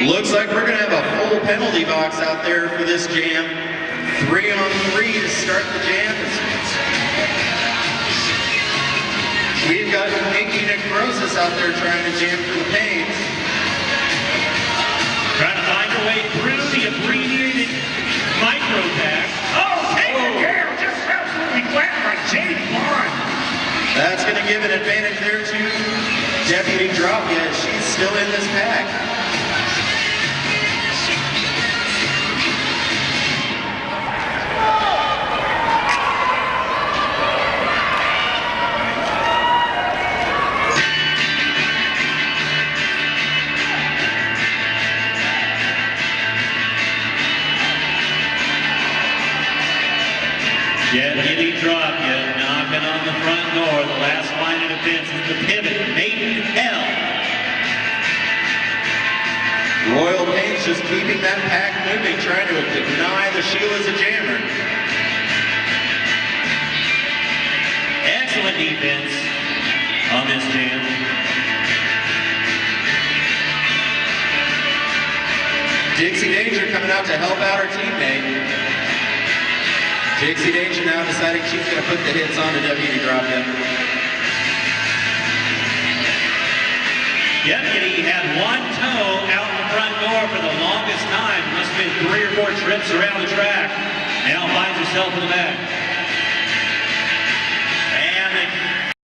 Looks like we're going to have a full penalty box out there for this jam. 3-on-3 to start the jam. We've got Nikki Necrosis out there trying to jam for the Pains. Trying to find her way through the abbreviated micro pack. Oh, take the girl, just absolutely whacked by Jade Vaughn. That's going to give an advantage there to Deputy Drop Yet. She's still in this pack. Deputy Drop Yet knocking on the front door. The last line of defense is the pivot. Maiden Hell. Royal Pains just keeping that pack moving, trying to deny the Sheilas a jammer. Excellent defense on this jam. Dixie Danger coming out to help out her teammate. Dixie Danger now deciding she's going to put the hits on to Deputy Drop Yet. Deputy had one toe out the front door for the longest time. Must have been 3 or 4 trips around the track. Now finds herself in the back.